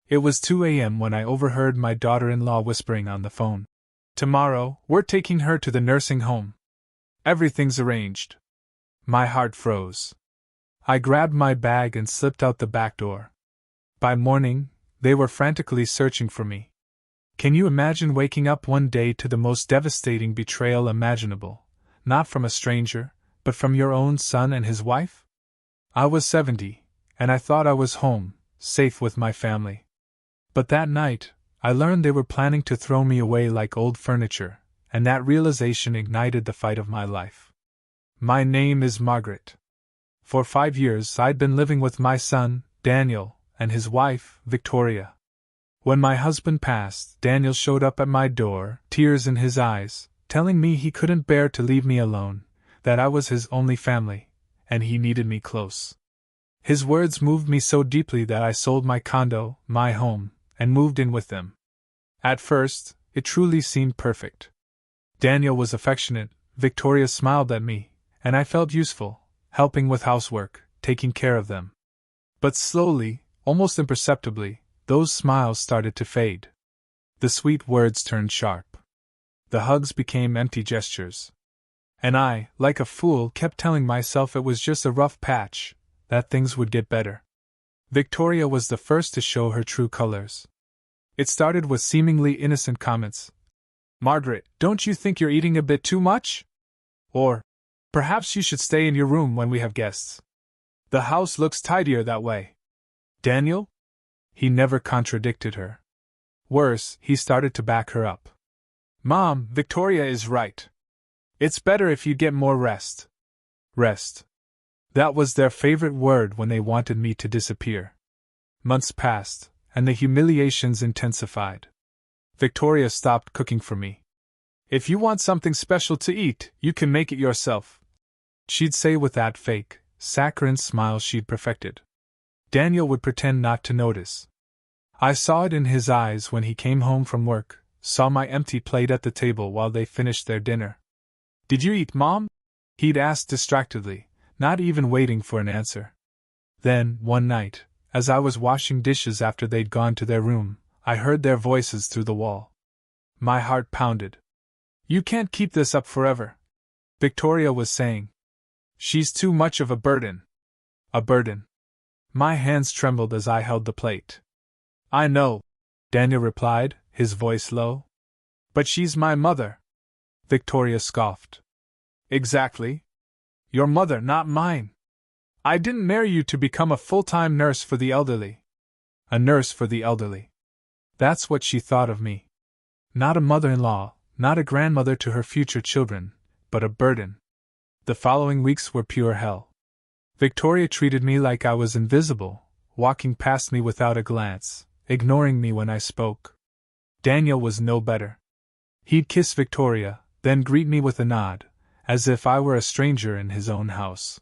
It was 2 a.m. when I overheard my daughter-in-law whispering on the phone. "Tomorrow, we're taking her to the nursing home. Everything's arranged." My heart froze. I grabbed my bag and slipped out the back door. By morning, they were frantically searching for me. Can you imagine waking up one day to the most devastating betrayal imaginable, not from a stranger, but from your own son and his wife? I was 70, and I thought I was home, safe with my family. But that night, I learned they were planning to throw me away like old furniture, and that realization ignited the fight of my life. My name is Margaret. For 5 years I'd been living with my son, Daniel, and his wife, Victoria. When my husband passed, Daniel showed up at my door, tears in his eyes, telling me he couldn't bear to leave me alone, that I was his only family, and he needed me close. His words moved me so deeply that I sold my condo, my home, and moved in with them. At first, it truly seemed perfect. Daniel was affectionate, Victoria smiled at me, and I felt useful, helping with housework, taking care of them. But slowly, almost imperceptibly, those smiles started to fade. The sweet words turned sharp. The hugs became empty gestures. And I, like a fool, kept telling myself it was just a rough patch, that things would get better. Victoria was the first to show her true colors. It started with seemingly innocent comments. "Margaret, don't you think you're eating a bit too much?" Or, "Perhaps you should stay in your room when we have guests. The house looks tidier that way." Daniel? He never contradicted her. Worse, he started to back her up. "Mom, Victoria is right. It's better if you get more rest." Rest. That was their favorite word when they wanted me to disappear. Months passed, and the humiliations intensified. Victoria stopped cooking for me. "If you want something special to eat, you can make it yourself," she'd say with that fake, saccharine smile she'd perfected. Daniel would pretend not to notice. I saw it in his eyes when he came home from work, saw my empty plate at the table while they finished their dinner. "Did you eat, Mom?" he'd ask distractedly, not even waiting for an answer. Then, one night, as I was washing dishes after they'd gone to their room, I heard their voices through the wall. My heart pounded. "You can't keep this up forever," Victoria was saying. "She's too much of a burden." A burden. My hands trembled as I held the plate. "I know," Daniel replied, his voice low. "But she's my mother." Victoria scoffed. "Exactly. Your mother, not mine. I didn't marry you to become a full-time nurse for the elderly." A nurse for the elderly. That's what she thought of me. Not a mother-in-law, not a grandmother to her future children, but a burden. The following weeks were pure hell. Victoria treated me like I was invisible, walking past me without a glance, ignoring me when I spoke. Daniel was no better. He'd kiss Victoria, then greet me with a nod, as if I were a stranger in his own house.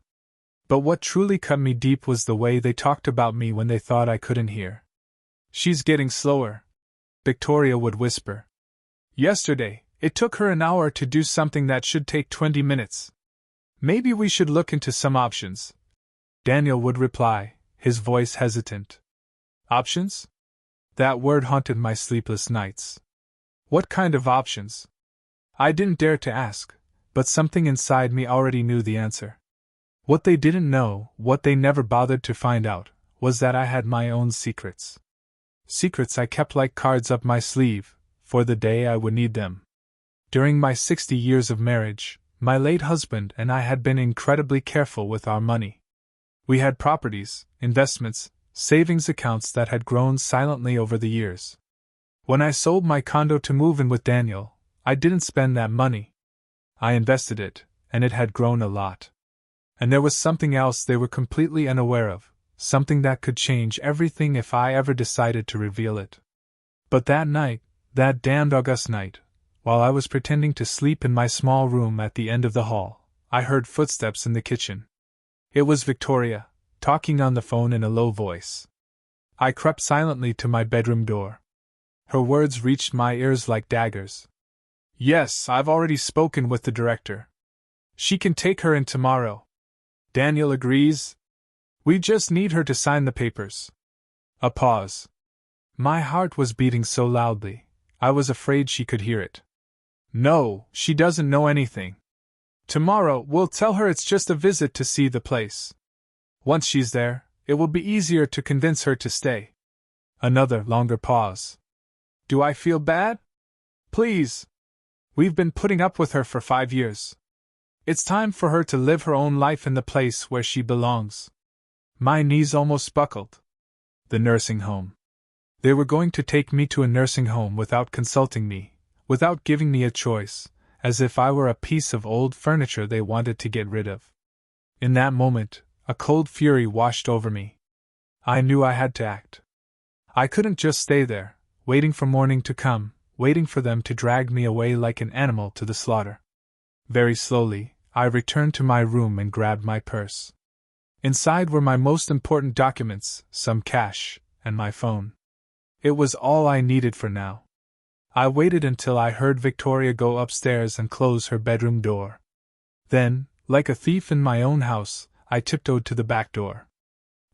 But what truly cut me deep was the way they talked about me when they thought I couldn't hear. "She's getting slower," Victoria would whisper. "Yesterday, it took her an hour to do something that should take 20 minutes. Maybe we should look into some options," Daniel would reply, his voice hesitant. Options? That word haunted my sleepless nights. What kind of options? I didn't dare to ask, but something inside me already knew the answer. What they didn't know, what they never bothered to find out, was that I had my own secrets. Secrets I kept like cards up my sleeve, for the day I would need them. During my 60 years of marriage, my late husband and I had been incredibly careful with our money. We had properties, investments, savings accounts that had grown silently over the years. When I sold my condo to move in with Daniel, I didn't spend that money. I invested it, and it had grown a lot. And there was something else they were completely unaware of, something that could change everything if I ever decided to reveal it. But that night, that damned August night, while I was pretending to sleep in my small room at the end of the hall, I heard footsteps in the kitchen. It was Victoria, talking on the phone in a low voice. I crept silently to my bedroom door. Her words reached my ears like daggers. "Yes, I've already spoken with the director. She can take her in tomorrow. Daniel agrees. We just need her to sign the papers." A pause. My heart was beating so loudly, I was afraid she could hear it. No, she doesn't know anything. Tomorrow, we'll tell her it's just a visit to see the place. Once she's there, it will be easier to convince her to stay. Another longer pause. Do I feel bad? Please. We've been putting up with her for 5 years. It's time for her to live her own life in the place where she belongs. My knees almost buckled. The nursing home. They were going to take me to a nursing home without consulting me, without giving me a choice, as if I were a piece of old furniture they wanted to get rid of. In that moment, a cold fury washed over me. I knew I had to act. I couldn't just stay there, waiting for morning to come, waiting for them to drag me away like an animal to the slaughter. Very slowly, I returned to my room and grabbed my purse. Inside were my most important documents, some cash, and my phone. It was all I needed for now. I waited until I heard Victoria go upstairs and close her bedroom door. Then, like a thief in my own house, I tiptoed to the back door.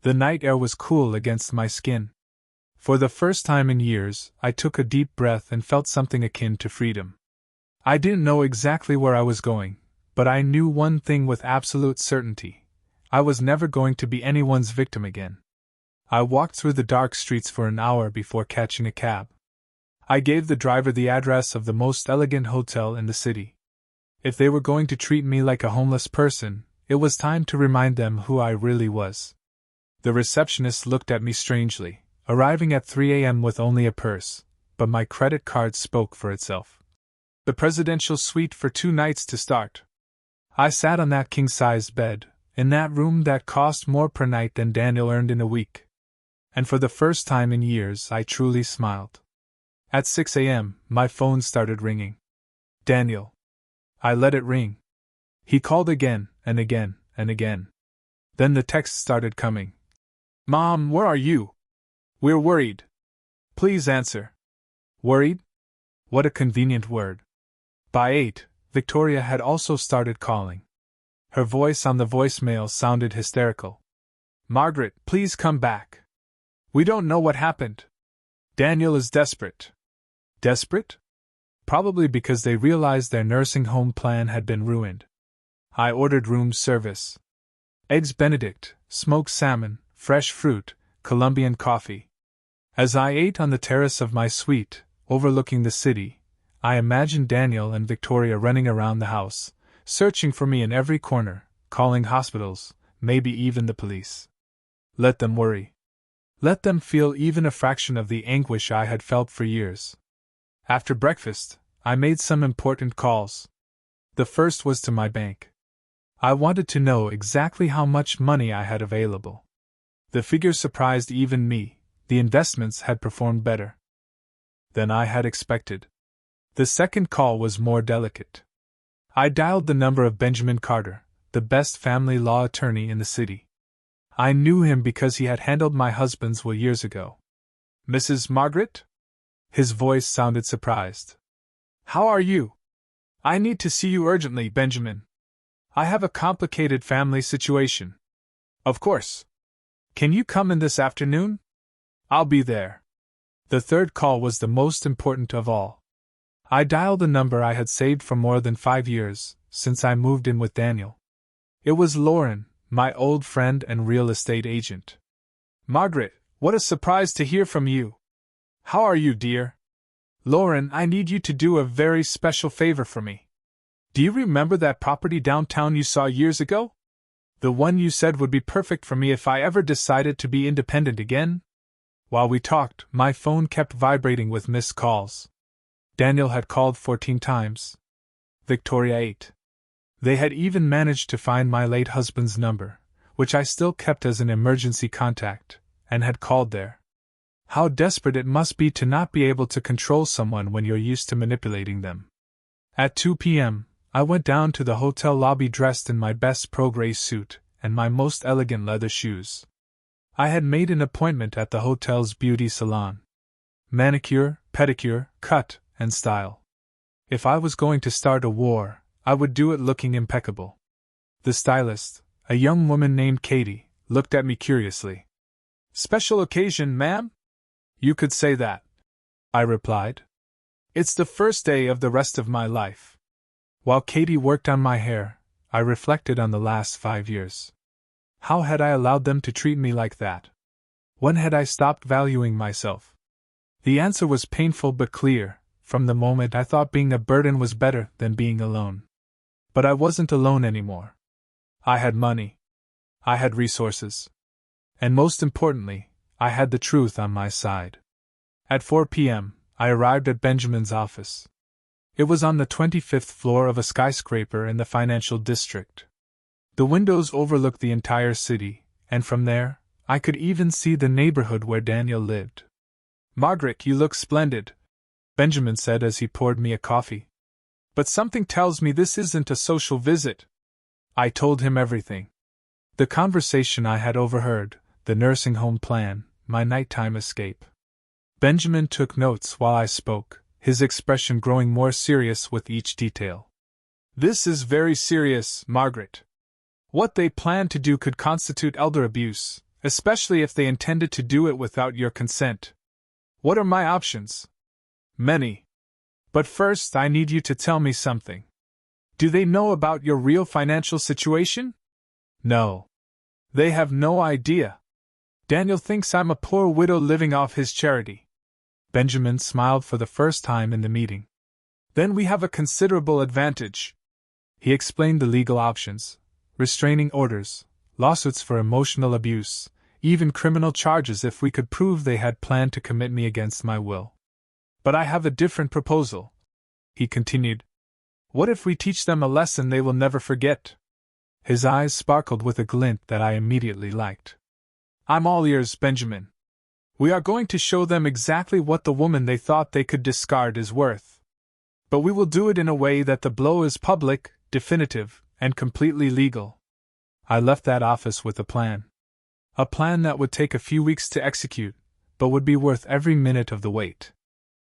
The night air was cool against my skin. For the first time in years, I took a deep breath and felt something akin to freedom. I didn't know exactly where I was going, but I knew one thing with absolute certainty. I was never going to be anyone's victim again. I walked through the dark streets for an hour before catching a cab. I gave the driver the address of the most elegant hotel in the city. If they were going to treat me like a homeless person, it was time to remind them who I really was. The receptionist looked at me strangely, arriving at 3 a.m. with only a purse, but my credit card spoke for itself. The presidential suite for 2 nights to start. I sat on that king-sized bed, in that room that cost more per night than Daniel earned in a week. And for the first time in years, I truly smiled. At 6 a.m., my phone started ringing. Daniel. I let it ring. He called again, and again, and again. Then the texts started coming. Mom, where are you? We're worried. Please answer. Worried? What a convenient word. By 8, Victoria had also started calling. Her voice on the voicemail sounded hysterical. Margaret, please come back. We don't know what happened. Daniel is desperate. Desperate? Probably because they realized their nursing home plan had been ruined. I ordered room service. Eggs Benedict, smoked salmon, fresh fruit, Colombian coffee. As I ate on the terrace of my suite, overlooking the city, I imagined Daniel and Victoria running around the house, searching for me in every corner, calling hospitals, maybe even the police. Let them worry. Let them feel even a fraction of the anguish I had felt for years. After breakfast, I made some important calls. The first was to my bank. I wanted to know exactly how much money I had available. The figures surprised even me. The investments had performed better than I had expected. The second call was more delicate. I dialed the number of Benjamin Carter, the best family law attorney in the city. I knew him because he had handled my husband's will years ago. Mrs. Margaret? His voice sounded surprised. How are you? I need to see you urgently, Benjamin. I have a complicated family situation. Of course. Can you come in this afternoon? I'll be there. The third call was the most important of all. I dialed a number I had saved for more than 5 years, since I moved in with Daniel. It was Lauren, my old friend and real estate agent. Margaret, what a surprise to hear from you. How are you, dear? Lauren, I need you to do a very special favor for me. Do you remember that property downtown you saw years ago? The one you said would be perfect for me if I ever decided to be independent again? While we talked, my phone kept vibrating with missed calls. Daniel had called 14 times. Victoria 8. They had even managed to find my late husband's number, which I still kept as an emergency contact, and had called there. How desperate it must be to not be able to control someone when you're used to manipulating them. At 2 p.m., I went down to the hotel lobby dressed in my best pro-gray suit and my most elegant leather shoes. I had made an appointment at the hotel's beauty salon. Manicure, pedicure, cut, and style. If I was going to start a war, I would do it looking impeccable. The stylist, a young woman named Katie, looked at me curiously. Special occasion, ma'am? You could say that, I replied. It's the first day of the rest of my life. While Katie worked on my hair, I reflected on the last 5 years. How had I allowed them to treat me like that? When had I stopped valuing myself? The answer was painful but clear. From the moment I thought being a burden was better than being alone. But I wasn't alone anymore. I had money. I had resources. And most importantly, I had the truth on my side. At 4 p.m., I arrived at Benjamin's office. It was on the 25th floor of a skyscraper in the financial district. The windows overlooked the entire city, and from there, I could even see the neighborhood where Daniel lived. "Margaret, you look splendid," Benjamin said as he poured me a coffee. "But something tells me this isn't a social visit." I told him everything. The conversation I had overheard, the nursing home plan, my nighttime escape. Benjamin took notes while I spoke, his expression growing more serious with each detail. "This is very serious, Margaret. What they plan to do could constitute elder abuse, especially if they intended to do it without your consent. What are my options?" "Many. But first I need you to tell me something. Do they know about your real financial situation?" "No. They have no idea. Daniel thinks I'm a poor widow living off his charity." Benjamin smiled for the first time in the meeting. "Then we have a considerable advantage." He explained the legal options: restraining orders, lawsuits for emotional abuse, even criminal charges if we could prove they had planned to commit me against my will. "But I have a different proposal," he continued. "What if we teach them a lesson they will never forget?" His eyes sparkled with a glint that I immediately liked. "I'm all ears, Benjamin. We are going to show them exactly what the woman they thought they could discard is worth. But we will do it in a way that the blow is public, definitive, and completely legal." I left that office with a plan. A plan that would take a few weeks to execute, but would be worth every minute of the wait.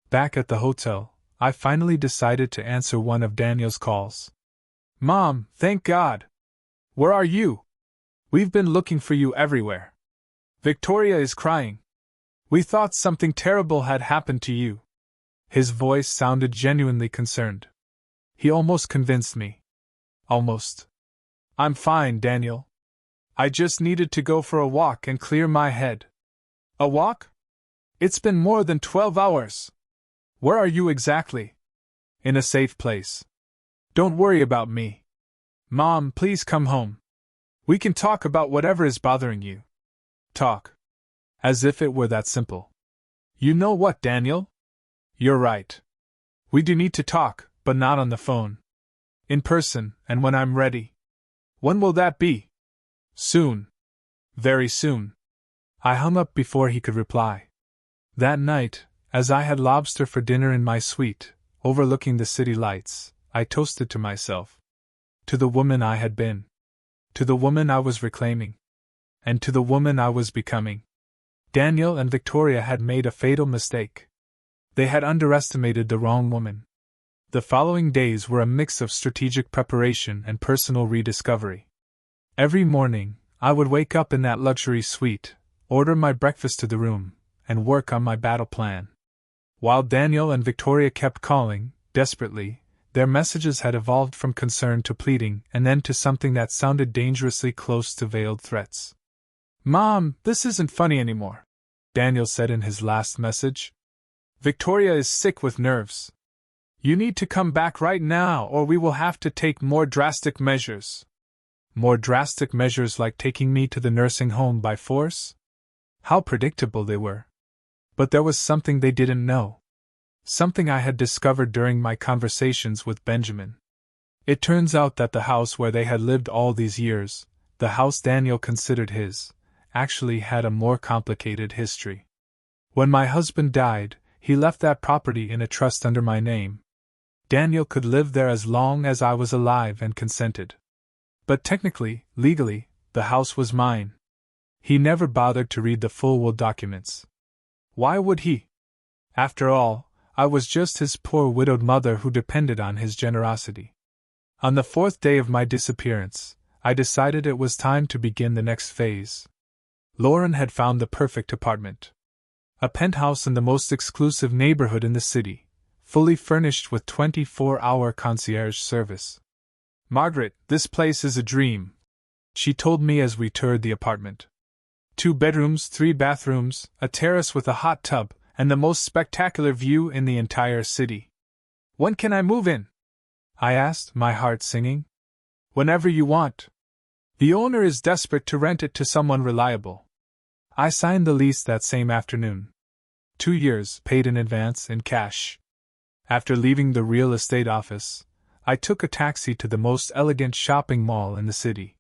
Back at the hotel, I finally decided to answer one of Daniel's calls. "Mom, thank God! Where are you? We've been looking for you everywhere. Victoria is crying. We thought something terrible had happened to you." His voice sounded genuinely concerned. He almost convinced me. Almost. "I'm fine, Daniel. I just needed to go for a walk and clear my head." "A walk? It's been more than 12 hours. Where are you exactly?" "In a safe place. Don't worry about me. Mom, please come home. We can talk about whatever is bothering you." Talk. As if it were that simple. "You know what, Daniel? You're right. We do need to talk, but not on the phone. In person, and when I'm ready." "When will that be?" "Soon. Very soon." I hung up before he could reply. That night, as I had lobster for dinner in my suite, overlooking the city lights, I toasted to myself. To the woman I had been. To the woman I was reclaiming. And to the woman I was becoming. Daniel and Victoria had made a fatal mistake. They had underestimated the wrong woman. The following days were a mix of strategic preparation and personal rediscovery. Every morning, I would wake up in that luxury suite, order my breakfast to the room, and work on my battle plan. While Daniel and Victoria kept calling, desperately, their messages had evolved from concern to pleading and then to something that sounded dangerously close to veiled threats. "Mom, this isn't funny anymore," Daniel said in his last message. "Victoria is sick with nerves. You need to come back right now or we will have to take more drastic measures." More drastic measures like taking me to the nursing home by force? How predictable they were. But there was something they didn't know. Something I had discovered during my conversations with Benjamin. It turns out that the house where they had lived all these years, the house Daniel considered his, actually had a more complicated history. When my husband died, he left that property in a trust under my name. Daniel could live there as long as I was alive and consented. But technically, legally, the house was mine. He never bothered to read the full will documents. Why would he? After all, I was just his poor widowed mother who depended on his generosity. On the 4th day of my disappearance, I decided it was time to begin the next phase. Lauren had found the perfect apartment. A penthouse in the most exclusive neighborhood in the city, fully furnished with 24-hour concierge service. "Margaret, this place is a dream," she told me as we toured the apartment. 2 bedrooms, 3 bathrooms, a terrace with a hot tub, and the most spectacular view in the entire city. "When can I move in?" I asked, my heart singing. "Whenever you want. The owner is desperate to rent it to someone reliable." I signed the lease that same afternoon. 2 years, paid in advance, in cash. After leaving the real estate office, I took a taxi to the most elegant shopping mall in the city.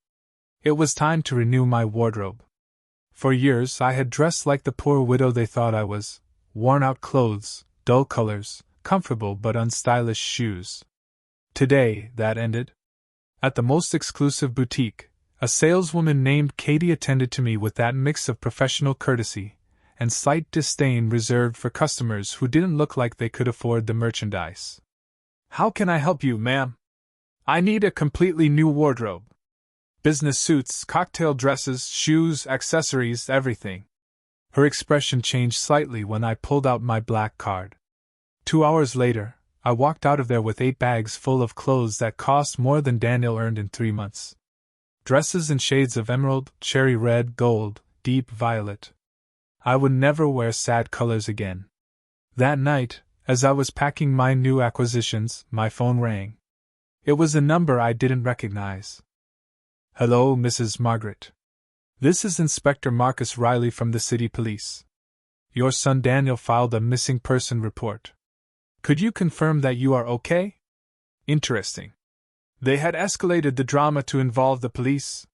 It was time to renew my wardrobe. For years I had dressed like the poor widow they thought I was, worn-out clothes, dull colors, comfortable but unstylish shoes. Today, that ended. At the most exclusive boutique, a saleswoman named Katie attended to me with that mix of professional courtesy and slight disdain reserved for customers who didn't look like they could afford the merchandise. "How can I help you, ma'am? I need a completely new wardrobe. Business suits, cocktail dresses, shoes, accessories, everything." Her expression changed slightly when I pulled out my black card. 2 hours later, I walked out of there with 8 bags full of clothes that cost more than Daniel earned in 3 months. Dresses in shades of emerald, cherry red, gold, deep violet. I would never wear sad colors again. That night, as I was packing my new acquisitions, my phone rang. It was a number I didn't recognize. "Hello, Mrs. Margaret. This is Inspector Marcus Riley from the City Police. Your son Daniel filed a missing person report. Could you confirm that you are okay?" Interesting. They had escalated the drama to involve the police.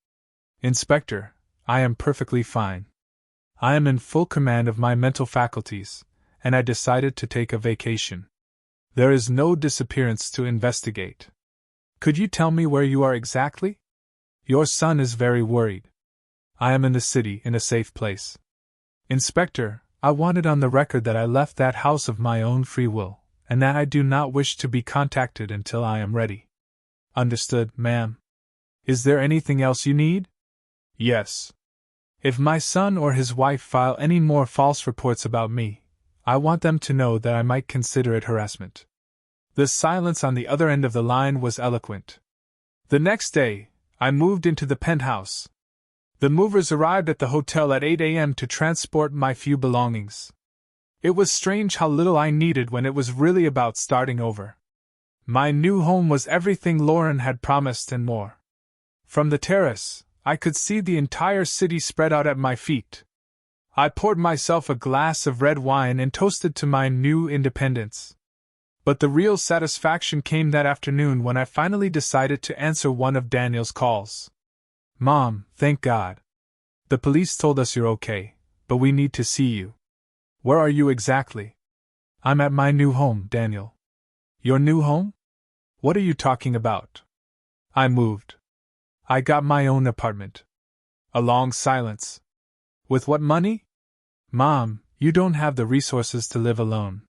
"Inspector, I am perfectly fine. I am in full command of my mental faculties, and I decided to take a vacation. There is no disappearance to investigate. Could you tell me where you are exactly? Your son is very worried. I am in the city, in a safe place. Inspector, I want it on the record that I left that house of my own free will, and that I do not wish to be contacted until I am ready." "Understood, ma'am. Is there anything else you need?" "Yes. If my son or his wife file any more false reports about me, I want them to know that I might consider it harassment." The silence on the other end of the line was eloquent. The next day, I moved into the penthouse. The movers arrived at the hotel at 8 a.m. to transport my few belongings. It was strange how little I needed when it was really about starting over. My new home was everything Lauren had promised and more. From the terrace, I could see the entire city spread out at my feet. I poured myself a glass of red wine and toasted to my new independence. But the real satisfaction came that afternoon when I finally decided to answer one of Daniel's calls. "Mom, thank God. The police told us you're okay, but we need to see you." "Where are you exactly?" "I'm at my new home, Daniel." "Your new home? What are you talking about?" "I moved. I got my own apartment." A long silence. "With what money?" "Mom, you don't have the resources to live alone.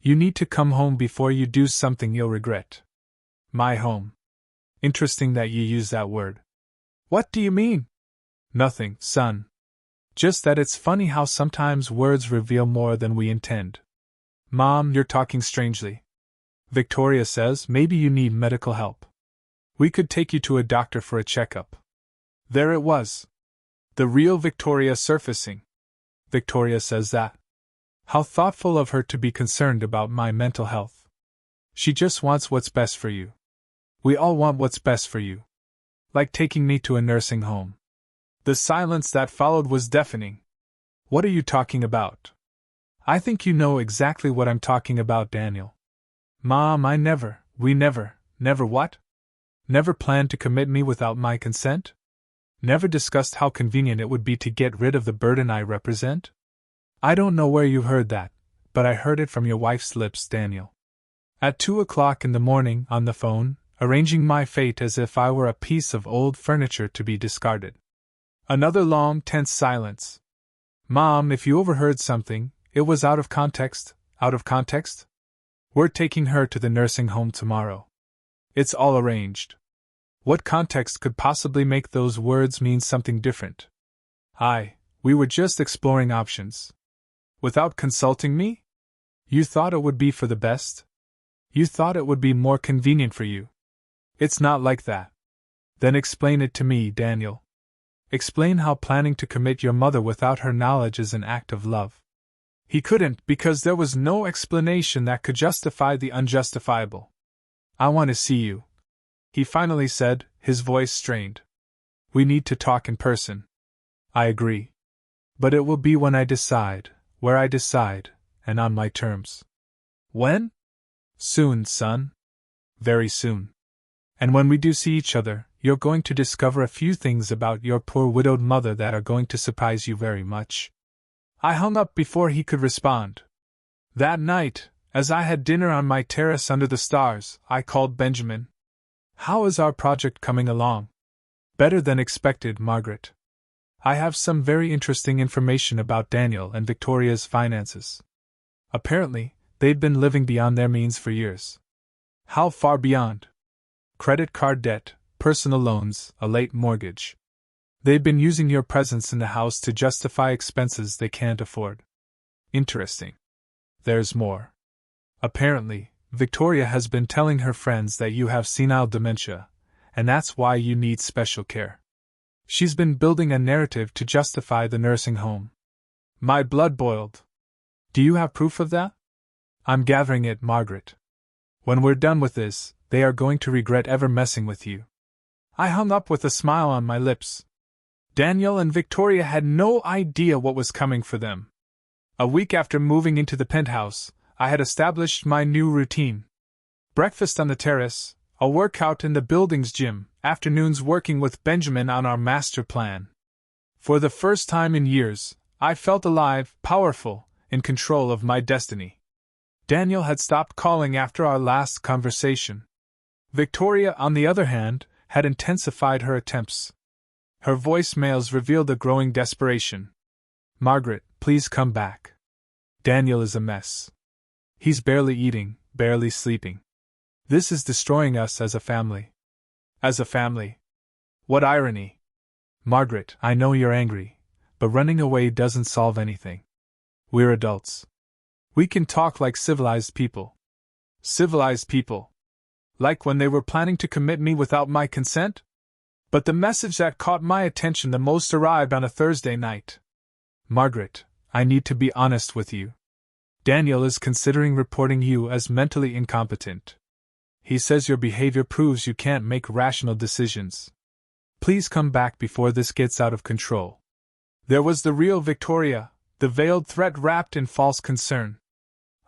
You need to come home before you do something you'll regret." "My home. Interesting that you use that word." "What do you mean?" "Nothing, son. Just that it's funny how sometimes words reveal more than we intend." "Mom, you're talking strangely. Victoria says maybe you need medical help. We could take you to a doctor for a checkup." There it was. The real Victoria surfacing. "Victoria says that? How thoughtful of her to be concerned about my mental health. She just wants what's best for you. We all want what's best for you. Like taking me to a nursing home." The silence that followed was deafening. "What are you talking about?" "I think you know exactly what I'm talking about, Daniel." "Mom, we never what? Never planned to commit me without my consent? Never discussed how convenient it would be to get rid of the burden I represent?" "I don't know where you heard that, but I heard it from your wife's lips, Daniel." At 2 o'clock in the morning, on the phone, arranging my fate as if I were a piece of old furniture to be discarded. Another long, tense silence. "Mom, if you overheard something, it was out of context." "Out of context?" "We're taking her to the nursing home tomorrow. It's all arranged." What context could possibly make those words mean something different? We were just exploring options. Without consulting me? You thought it would be for the best? You thought it would be more convenient for you. It's not like that. Then explain it to me, Daniel. Explain how planning to commit your mother without her knowledge is an act of love. He couldn't because there was no explanation that could justify the unjustifiable. I want to see you, he finally said, his voice strained. We need to talk in person. I agree. But it will be when I decide, where I decide, and on my terms. When? Soon, son. Very soon. And when we do see each other, you're going to discover a few things about your poor widowed mother that are going to surprise you very much. I hung up before he could respond. That night, as I had dinner on my terrace under the stars, I called Benjamin. How is our project coming along? Better than expected, Margaret. I have some very interesting information about Daniel and Victoria's finances. Apparently, they'd been living beyond their means for years. How far beyond? Credit card debt, personal loans, a late mortgage. They've been using your presence in the house to justify expenses they can't afford. Interesting. There's more. Apparently, Victoria has been telling her friends that you have senile dementia, and that's why you need special care. She's been building a narrative to justify the nursing home. My blood boiled. Do you have proof of that? I'm gathering it, Margaret. When we're done with this, they are going to regret ever messing with you. I hung up with a smile on my lips. Daniel and Victoria had no idea what was coming for them. A week after moving into the penthouse, I had established my new routine. Breakfast on the terrace, a workout in the building's gym, afternoons working with Benjamin on our master plan. For the first time in years, I felt alive, powerful, in control of my destiny. Daniel had stopped calling after our last conversation. Victoria, on the other hand, had intensified her attempts. Her voicemails revealed a growing desperation. Margaret, please come back. Daniel is a mess. He's barely eating, barely sleeping. This is destroying us as a family. As a family? What irony. Margaret, I know you're angry, but running away doesn't solve anything. We're adults. We can talk like civilized people. Civilized people. Like when they were planning to commit me without my consent? But the message that caught my attention the most arrived on a Thursday night. Margaret, I need to be honest with you. Daniel is considering reporting you as mentally incompetent. He says your behavior proves you can't make rational decisions. Please come back before this gets out of control. There was the real Victoria, the veiled threat wrapped in false concern.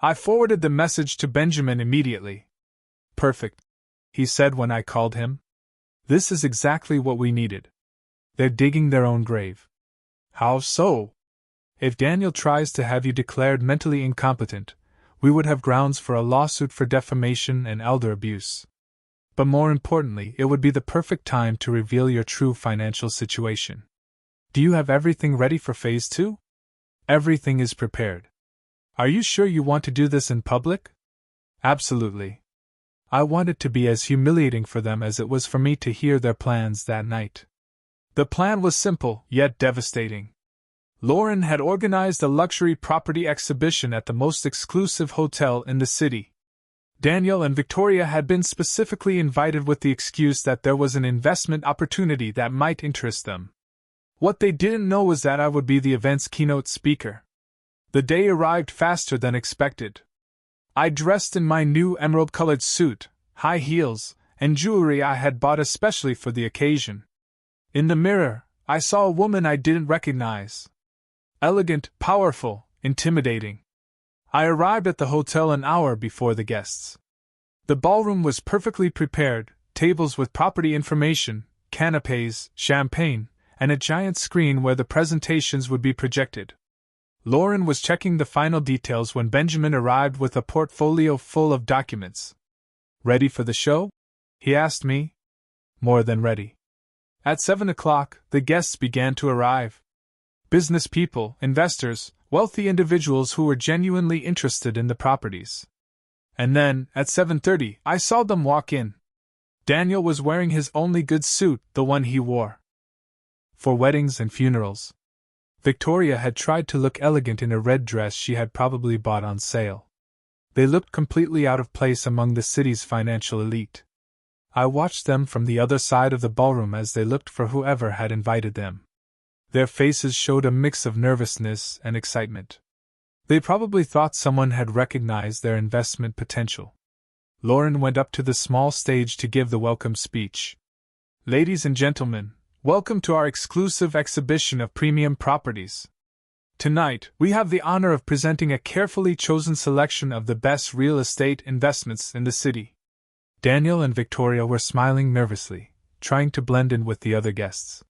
I forwarded the message to Benjamin immediately. Perfect, he said when I called him. This is exactly what we needed. They're digging their own grave. How so? If Daniel tries to have you declared mentally incompetent, we would have grounds for a lawsuit for defamation and elder abuse. But more importantly, it would be the perfect time to reveal your true financial situation. Do you have everything ready for Phase 2? Everything is prepared. Are you sure you want to do this in public? Absolutely. I want it to be as humiliating for them as it was for me to hear their plans that night. The plan was simple, yet devastating. Lauren had organized a luxury property exhibition at the most exclusive hotel in the city. Daniel and Victoria had been specifically invited with the excuse that there was an investment opportunity that might interest them. What they didn't know was that I would be the event's keynote speaker. The day arrived faster than expected. I dressed in my new emerald-colored suit, high heels, and jewelry I had bought especially for the occasion. In the mirror, I saw a woman I didn't recognize. Elegant, powerful, intimidating. I arrived at the hotel an hour before the guests. The ballroom was perfectly prepared, tables with property information, canapes, champagne, and a giant screen where the presentations would be projected. Lauren was checking the final details when Benjamin arrived with a portfolio full of documents. Ready for the show? He asked me. More than ready. At 7 o'clock, the guests began to arrive. Business people, investors, wealthy individuals who were genuinely interested in the properties. And then, at 7:30, I saw them walk in. Daniel was wearing his only good suit, the one he wore for weddings and funerals. Victoria had tried to look elegant in a red dress she had probably bought on sale. They looked completely out of place among the city's financial elite. I watched them from the other side of the ballroom as they looked for whoever had invited them. Their faces showed a mix of nervousness and excitement. They probably thought someone had recognized their investment potential. Lauren went up to the small stage to give the welcome speech. Ladies and gentlemen, welcome to our exclusive exhibition of premium properties. Tonight, we have the honor of presenting a carefully chosen selection of the best real estate investments in the city. Daniel and Victoria were smiling nervously, trying to blend in with the other guests.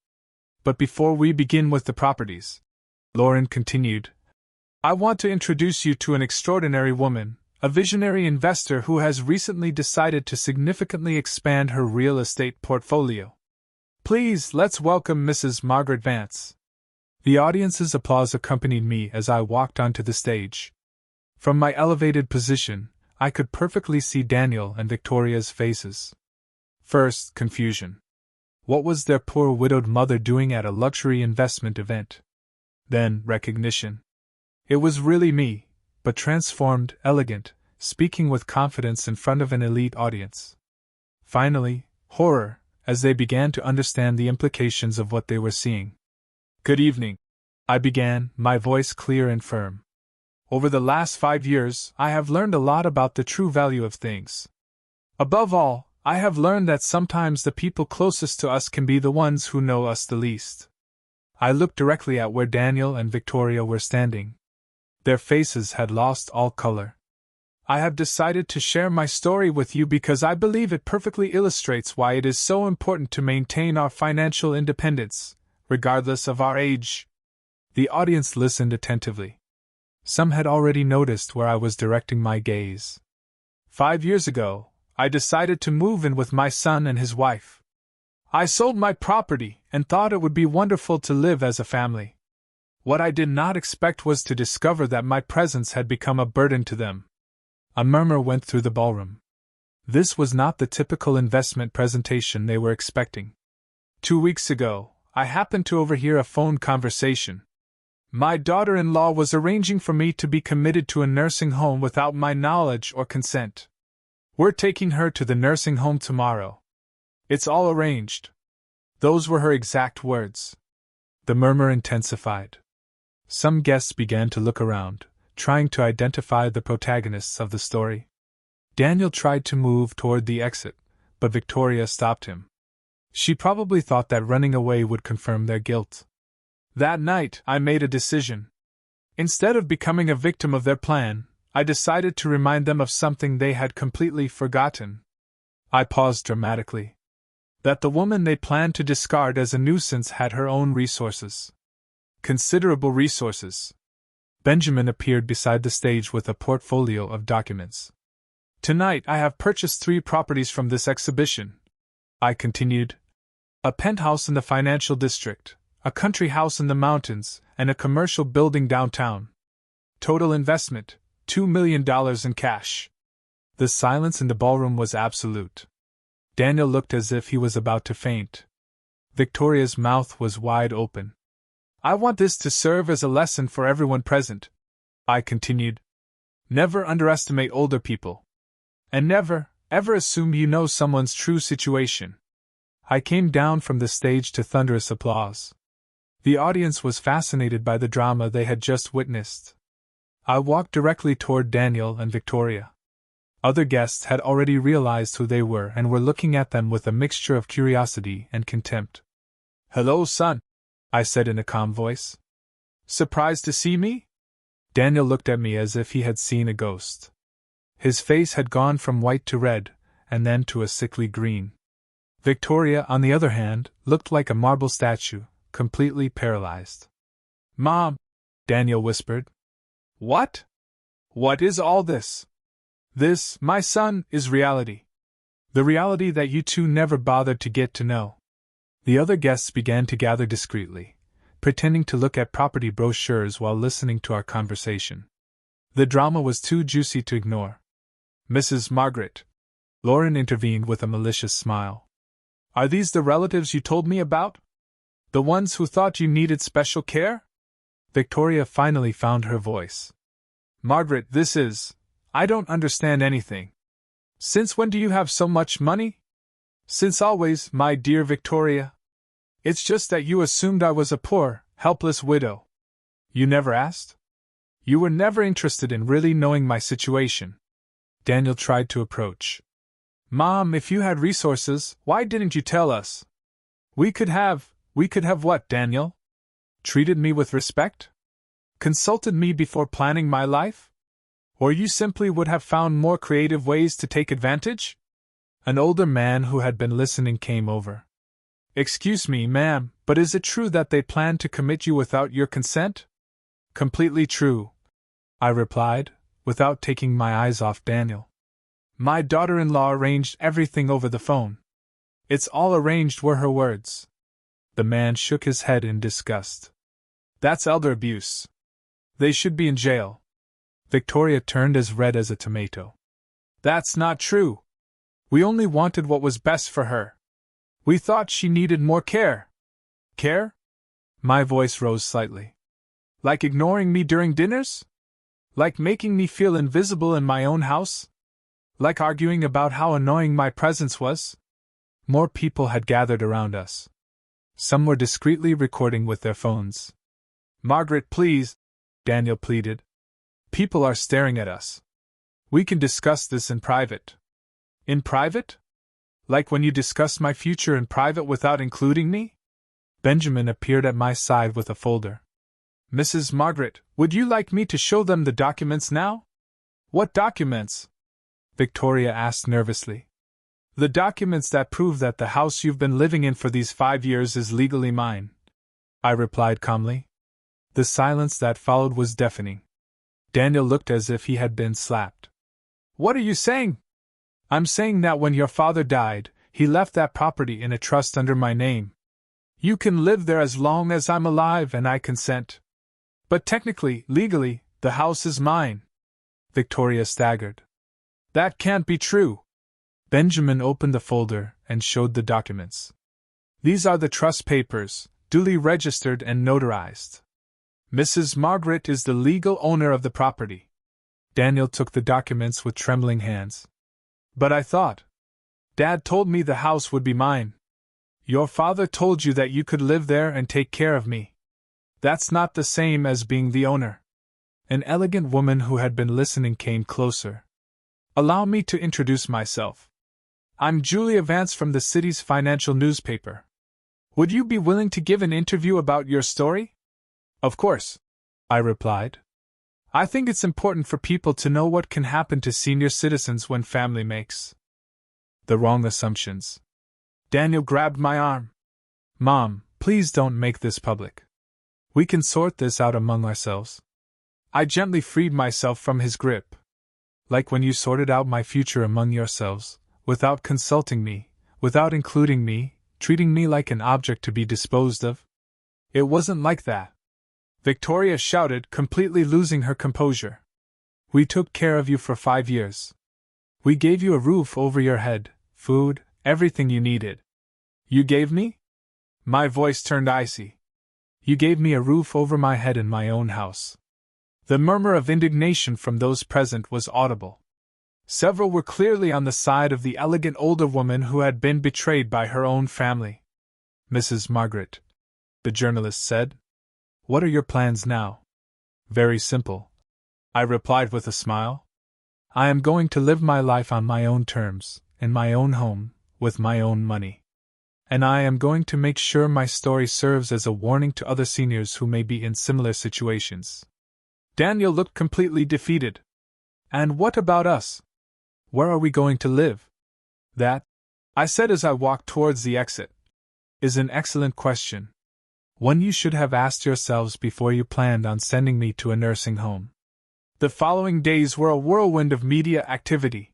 But before we begin with the properties, Lauren continued, I want to introduce you to an extraordinary woman, a visionary investor who has recently decided to significantly expand her real estate portfolio. Please, let's welcome Mrs. Margaret Vance. The audience's applause accompanied me as I walked onto the stage. From my elevated position, I could perfectly see Daniel and Victoria's faces. First, confusion. What was their poor widowed mother doing at a luxury investment event? Then, recognition. It was really me, but transformed, elegant, speaking with confidence in front of an elite audience. Finally, horror, as they began to understand the implications of what they were seeing. Good evening, I began, my voice clear and firm. Over the last 5 years, I have learned a lot about the true value of things. Above all, I have learned that sometimes the people closest to us can be the ones who know us the least. I looked directly at where Daniel and Victoria were standing. Their faces had lost all color. I have decided to share my story with you because I believe it perfectly illustrates why it is so important to maintain our financial independence, regardless of our age. The audience listened attentively. Some had already noticed where I was directing my gaze. 5 years ago, I decided to move in with my son and his wife. I sold my property and thought it would be wonderful to live as a family. What I did not expect was to discover that my presence had become a burden to them. A murmur went through the ballroom. This was not the typical investment presentation they were expecting. 2 weeks ago, I happened to overhear a phone conversation. My daughter-in-law was arranging for me to be committed to a nursing home without my knowledge or consent. We're taking her to the nursing home tomorrow. It's all arranged. Those were her exact words. The murmur intensified. Some guests began to look around, trying to identify the protagonists of the story. Daniel tried to move toward the exit, but Victoria stopped him. She probably thought that running away would confirm their guilt. That night, I made a decision. Instead of becoming a victim of their plan, I decided to remind them of something they had completely forgotten. I paused dramatically. That the woman they planned to discard as a nuisance had her own resources. Considerable resources. Benjamin appeared beside the stage with a portfolio of documents. Tonight I have purchased 3 properties from this exhibition, I continued. A penthouse in the financial district, a country house in the mountains, and a commercial building downtown. Total investment, $2 million in cash. The silence in the ballroom was absolute. Daniel looked as if he was about to faint. Victoria's mouth was wide open. I want this to serve as a lesson for everyone present, I continued. Never underestimate older people. And never, ever assume you know someone's true situation. I came down from the stage to thunderous applause. The audience was fascinated by the drama they had just witnessed. I walked directly toward Daniel and Victoria. Other guests had already realized who they were and were looking at them with a mixture of curiosity and contempt. Hello, son, I said in a calm voice. Surprised to see me? Daniel looked at me as if he had seen a ghost. His face had gone from white to red, and then to a sickly green. Victoria, on the other hand, looked like a marble statue, completely paralyzed. Mom, Daniel whispered. What? What is all this? This, my son, is reality. The reality that you two never bothered to get to know. The other guests began to gather discreetly, pretending to look at property brochures while listening to our conversation. The drama was too juicy to ignore. Mrs. Margaret, Lauren intervened with a malicious smile. Are these the relatives you told me about? The ones who thought you needed special care? Victoria finally found her voice. Margaret, I don't understand anything. Since when do you have so much money? Since always, my dear Victoria. It's just that you assumed I was a poor, helpless widow. You never asked? You were never interested in really knowing my situation. Daniel tried to approach. Mom, if you had resources, why didn't you tell us? We could have what, Daniel? Treated me with respect? Consulted me before planning my life? Or you simply would have found more creative ways to take advantage? An older man who had been listening came over. Excuse me, ma'am, but is it true that they planned to commit you without your consent? Completely true, I replied, without taking my eyes off Daniel. My daughter-in-law arranged everything over the phone. It's all arranged, were her words. The man shook his head in disgust. That's elder abuse. They should be in jail. Victoria turned as red as a tomato. That's not true. We only wanted what was best for her. We thought she needed more care. Care? My voice rose slightly. Like ignoring me during dinners? Like making me feel invisible in my own house? Like arguing about how annoying my presence was? More people had gathered around us. Some were discreetly recording with their phones. Margaret, please, Daniel pleaded. People are staring at us. We can discuss this in private. In private? Like when you discussed my future in private without including me? Benjamin appeared at my side with a folder. Mrs. Margaret, would you like me to show them the documents now? What documents? Victoria asked nervously. The documents that prove that the house you've been living in for these 5 years is legally mine, I replied calmly. The silence that followed was deafening. Daniel looked as if he had been slapped. What are you saying? I'm saying that when your father died, he left that property in a trust under my name. You can live there as long as I'm alive and I consent. But technically, legally, the house is mine. Victoria staggered. That can't be true. Benjamin opened the folder and showed the documents. These are the trust papers, duly registered and notarized. Mrs. Margaret is the legal owner of the property. Daniel took the documents with trembling hands. But I thought. Dad told me the house would be mine. Your father told you that you could live there and take care of me. That's not the same as being the owner. An elegant woman who had been listening came closer. Allow me to introduce myself. I'm Julia Vance from the city's financial newspaper. Would you be willing to give an interview about your story? Of course, I replied. I think it's important for people to know what can happen to senior citizens when family makes the wrong assumptions. Daniel grabbed my arm. Mom, please don't make this public. We can sort this out among ourselves. I gently freed myself from his grip. Like when you sorted out my future among yourselves, without consulting me, without including me, treating me like an object to be disposed of. It wasn't like that. Victoria shouted, completely losing her composure. We took care of you for 5 years. We gave you a roof over your head, food, everything you needed. You gave me? My voice turned icy. You gave me a roof over my head in my own house. The murmur of indignation from those present was audible. Several were clearly on the side of the elegant older woman who had been betrayed by her own family. Mrs. Margaret, the journalist said. What are your plans now? Very simple, I replied with a smile. I am going to live my life on my own terms, in my own home, with my own money. And I am going to make sure my story serves as a warning to other seniors who may be in similar situations. Daniel looked completely defeated. And what about us? Where are we going to live? That, I said as I walked towards the exit, is an excellent question. One you should have asked yourselves before you planned on sending me to a nursing home. The following days were a whirlwind of media activity.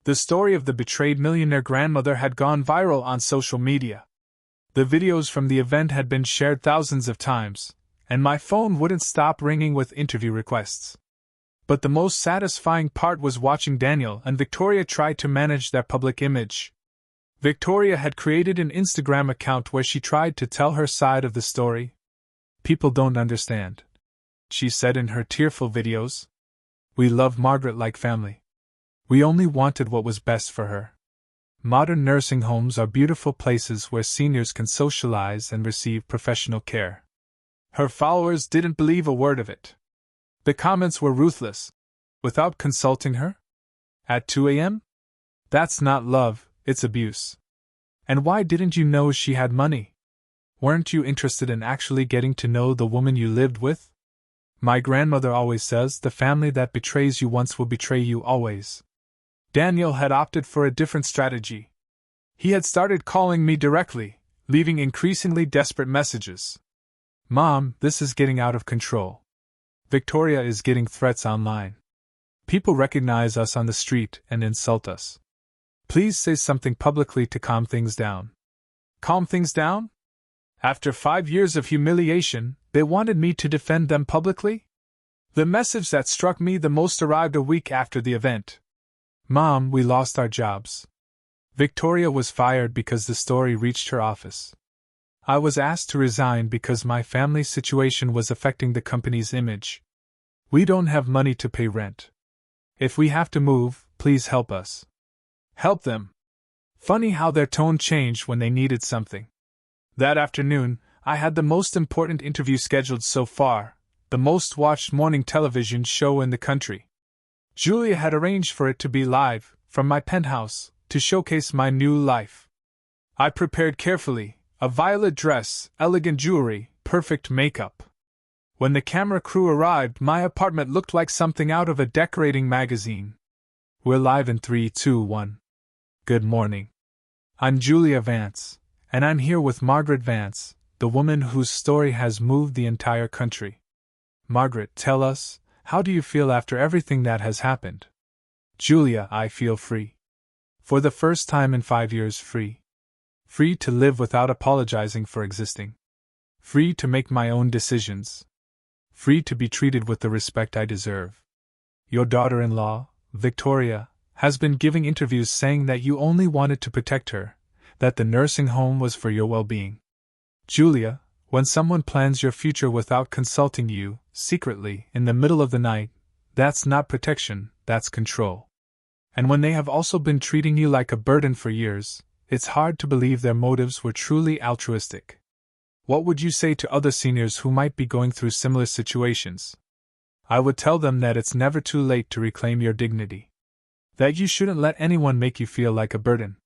The story of the betrayed millionaire grandmother had gone viral on social media. The videos from the event had been shared thousands of times, and my phone wouldn't stop ringing with interview requests. But the most satisfying part was watching Daniel and Victoria try to manage their public image. Victoria had created an Instagram account where she tried to tell her side of the story. People don't understand, she said in her tearful videos. We love Margaret like family. We only wanted what was best for her. Modern nursing homes are beautiful places where seniors can socialize and receive professional care. Her followers didn't believe a word of it. The comments were ruthless. Without consulting her? At 2 a.m.? That's not love, it's abuse. And why didn't you know she had money? Weren't you interested in actually getting to know the woman you lived with? My grandmother always says the family that betrays you once will betray you always. Daniel had opted for a different strategy. He had started calling me directly, leaving increasingly desperate messages. Mom, this is getting out of control. Victoria is getting threats online. People recognize us on the street and insult us. Please say something publicly to calm things down. Calm things down? After 5 years of humiliation, they wanted me to defend them publicly? The message that struck me the most arrived a week after the event. Mom, we lost our jobs. Victoria was fired because the story reached her office. I was asked to resign because my family's situation was affecting the company's image. We don't have money to pay rent. If we have to move, please help us. Help them. Funny how their tone changed when they needed something. That afternoon, I had the most important interview scheduled so far, the most watched morning television show in the country. Julia had arranged for it to be live, from my penthouse, to showcase my new life. I prepared carefully, a violet dress, elegant jewelry, perfect makeup. When the camera crew arrived, my apartment looked like something out of a decorating magazine. We're live in 3, 2, 1. Good morning. I'm Julia Vance, and I'm here with Margaret Vance, the woman whose story has moved the entire country. Margaret, tell us, how do you feel after everything that has happened? Julia, I feel free. For the first time in 5 years, free. Free to live without apologizing for existing. Free to make my own decisions. Free to be treated with the respect I deserve. Your daughter-in-law, Victoria, has been giving interviews saying that you only wanted to protect her, that the nursing home was for your well-being. Julia, when someone plans your future without consulting you, secretly, in the middle of the night, that's not protection, that's control. And when they have also been treating you like a burden for years, it's hard to believe their motives were truly altruistic. What would you say to other seniors who might be going through similar situations? I would tell them that it's never too late to reclaim your dignity. That you shouldn't let anyone make you feel like a burden.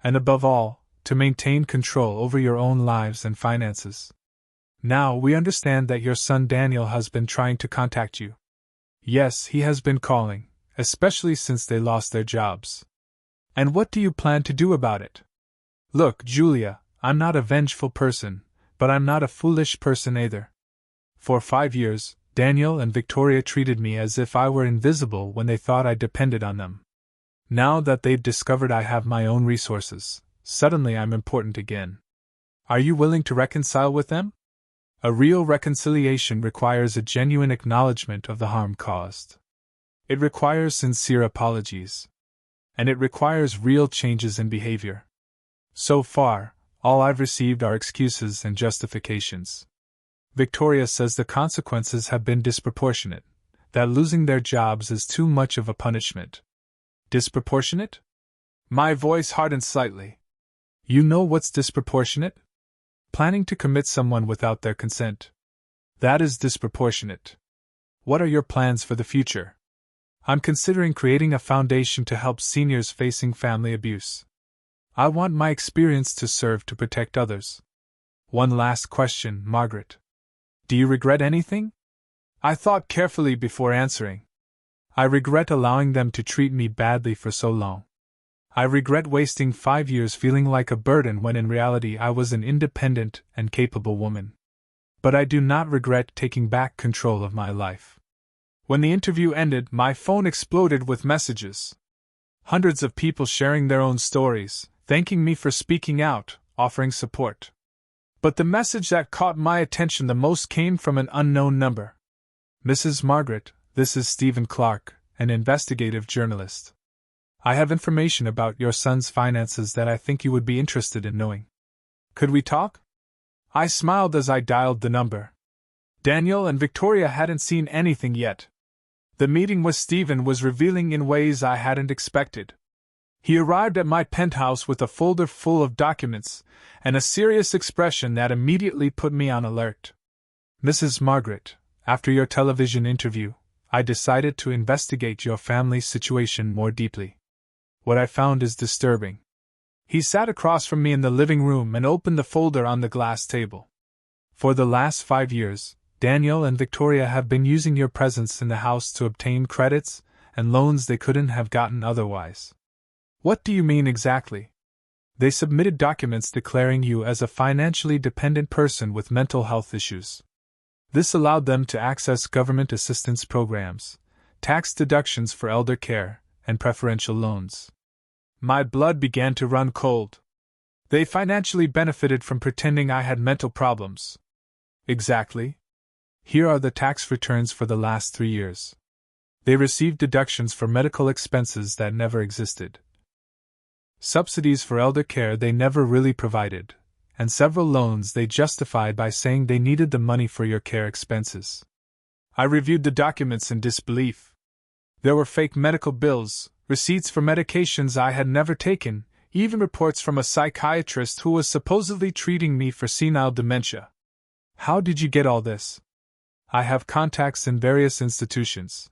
And above all, to maintain control over your own lives and finances. Now we understand that your son Daniel has been trying to contact you. Yes, he has been calling, especially since they lost their jobs. And what do you plan to do about it? Look, Julia, I'm not a vengeful person, but I'm not a foolish person either. For 5 years, Daniel and Victoria treated me as if I were invisible when they thought I depended on them. Now that they've discovered I have my own resources, suddenly I'm important again. Are you willing to reconcile with them? A real reconciliation requires a genuine acknowledgement of the harm caused. It requires sincere apologies. And it requires real changes in behavior. So far, all I've received are excuses and justifications. Victoria says the consequences have been disproportionate, that losing their jobs is too much of a punishment. Disproportionate? My voice hardened slightly. You know what's disproportionate? Planning to commit someone without their consent. That is disproportionate. What are your plans for the future? I'm considering creating a foundation to help seniors facing family abuse. I want my experience to serve to protect others. One last question, Margaret. Do you regret anything? I thought carefully before answering. I regret allowing them to treat me badly for so long. I regret wasting 5 years feeling like a burden when in reality I was an independent and capable woman. But I do not regret taking back control of my life. When the interview ended, my phone exploded with messages. Hundreds of people sharing their own stories, thanking me for speaking out, offering support. But the message that caught my attention the most came from an unknown number. Mrs. Margaret, this is Stephen Clark, an investigative journalist. I have information about your son's finances that I think you would be interested in knowing. Could we talk? I smiled as I dialed the number. Daniel and Victoria hadn't seen anything yet. The meeting with Stephen was revealing in ways I hadn't expected. He arrived at my penthouse with a folder full of documents and a serious expression that immediately put me on alert. "Mrs. Margaret, after your television interview, I decided to investigate your family's situation more deeply. What I found is disturbing." He sat across from me in the living room and opened the folder on the glass table. "For the last 5 years, Daniel and Victoria have been using your presence in the house to obtain credits and loans they couldn't have gotten otherwise." "What do you mean exactly?" "They submitted documents declaring you as a financially dependent person with mental health issues. This allowed them to access government assistance programs, tax deductions for elder care, and preferential loans." My blood began to run cold. They financially benefited from pretending I had mental problems. Exactly. Here are the tax returns for the last 3 years. They received deductions for medical expenses that never existed. Subsidies for elder care they never really provided, and several loans they justified by saying they needed the money for your care expenses. I reviewed the documents in disbelief. There were fake medical bills, receipts for medications I had never taken, even reports from a psychiatrist who was supposedly treating me for senile dementia. "How did you get all this?" "I have contacts in various institutions.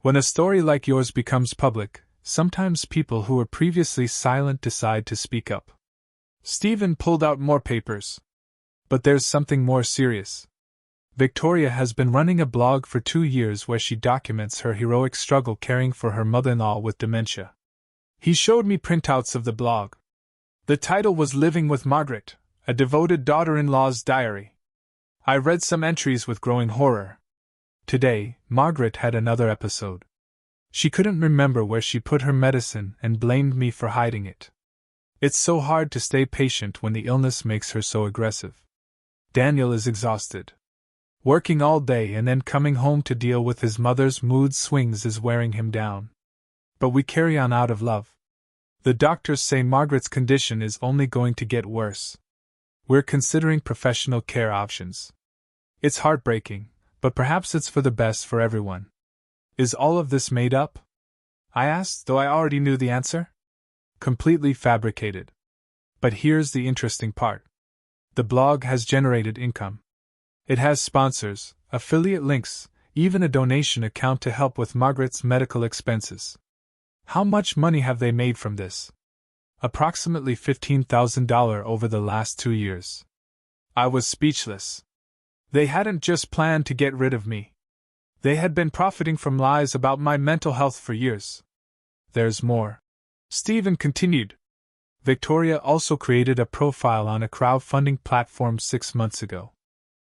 When a story like yours becomes public, sometimes people who were previously silent decide to speak up." Stephen pulled out more papers. "But there's something more serious. Victoria has been running a blog for 2 years where she documents her heroic struggle caring for her mother-in-law with dementia." He showed me printouts of the blog. The title was Living with Margaret, a devoted daughter-in-law's diary. I read some entries with growing horror. Today, Margaret had another episode. She couldn't remember where she put her medicine and blamed me for hiding it. It's so hard to stay patient when the illness makes her so aggressive. Daniel is exhausted. Working all day and then coming home to deal with his mother's mood swings is wearing him down. But we carry on out of love. The doctors say Margaret's condition is only going to get worse. We're considering professional care options. It's heartbreaking, but perhaps it's for the best for everyone. "Is all of this made up?" I asked, though I already knew the answer. "Completely fabricated. But here's the interesting part. The blog has generated income. It has sponsors, affiliate links, even a donation account to help with Margaret's medical expenses. How much money have they made from this?" "Approximately $15,000 over the last 2 years." I was speechless. They hadn't just planned to get rid of me. They had been profiting from lies about my mental health for years. "There's more," Stephen continued. "Victoria also created a profile on a crowdfunding platform 6 months ago.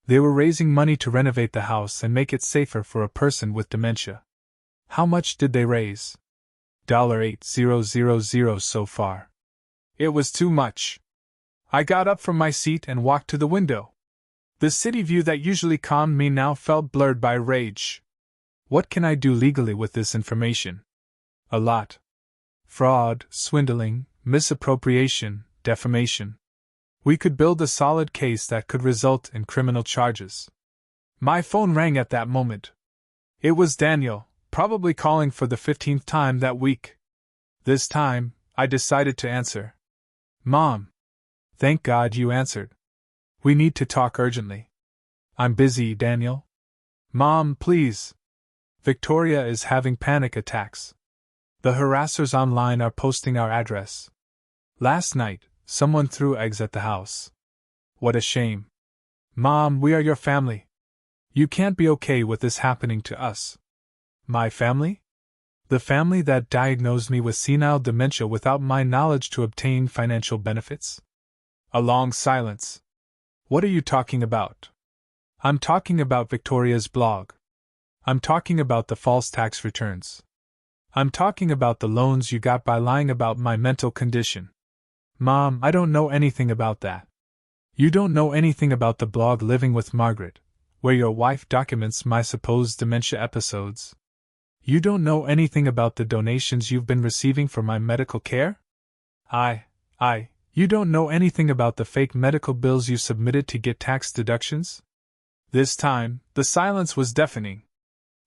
They were raising money to renovate the house and make it safer for a person with dementia." "How much did they raise?" $8,000 so far. It was too much. I got up from my seat and walked to the window. The city view that usually calmed me now felt blurred by rage. What can I do legally with this information? A lot. Fraud, swindling, misappropriation, defamation. We could build a solid case that could result in criminal charges. My phone rang at that moment. It was Daniel, probably calling for the 15th time that week. This time, I decided to answer. "Mom." "Thank God you answered. We need to talk urgently." "I'm busy, Daniel." "Mom, please. Victoria is having panic attacks. The harassers online are posting our address. Last night, someone threw eggs at the house. What a shame. Mom, we are your family. You can't be okay with this happening to us." "My family?" "The family that diagnosed me with senile dementia without my knowledge to obtain financial benefits?" A long silence. "What are you talking about?" "I'm talking about Victoria's blog. I'm talking about the false tax returns. I'm talking about the loans you got by lying about my mental condition." "Mom, I don't know anything about that. You don't know anything about the blog Living with Margaret, where your wife documents my supposed dementia episodes. You don't know anything about the donations you've been receiving for my medical care? You don't know anything about the fake medical bills you submitted to get tax deductions?" This time, the silence was deafening.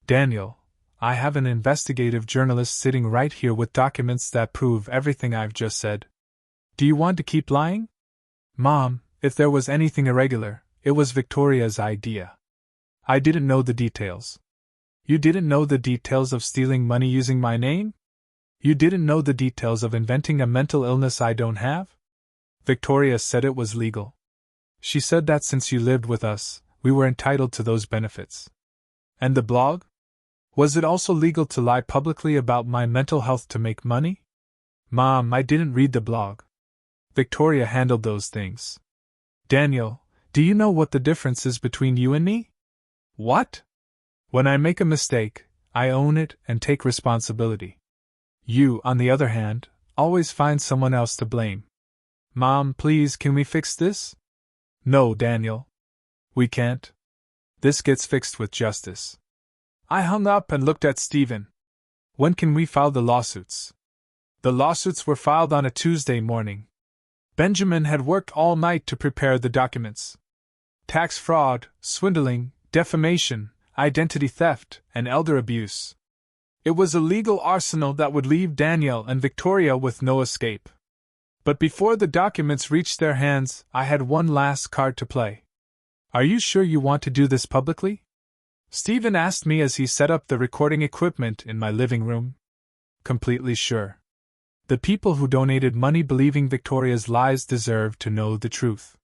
Daniel, I have an investigative journalist sitting right here with documents that prove everything I've just said. Do you want to keep lying? Mom, if there was anything irregular, it was Victoria's idea. I didn't know the details. You didn't know the details of stealing money using my name? You didn't know the details of inventing a mental illness I don't have? Victoria said it was legal. She said that since you lived with us, we were entitled to those benefits. And the blog? Was it also legal to lie publicly about my mental health to make money? Mom, I didn't read the blog. Victoria handled those things. Daniel, do you know what the difference is between you and me? What? When I make a mistake, I own it and take responsibility. You, on the other hand, always find someone else to blame. Mom, please, can we fix this? No, Daniel. We can't. This gets fixed with justice. I hung up and looked at Stephen. When can we file the lawsuits? The lawsuits were filed on a Tuesday morning. Benjamin had worked all night to prepare the documents. Tax fraud, swindling, defamation, identity theft, and elder abuse. It was a legal arsenal that would leave Daniel and Victoria with no escape. But before the documents reached their hands, I had one last card to play. Are you sure you want to do this publicly? Stephen asked me as he set up the recording equipment in my living room. Completely sure. The people who donated money believing Victoria's lies deserve to know the truth.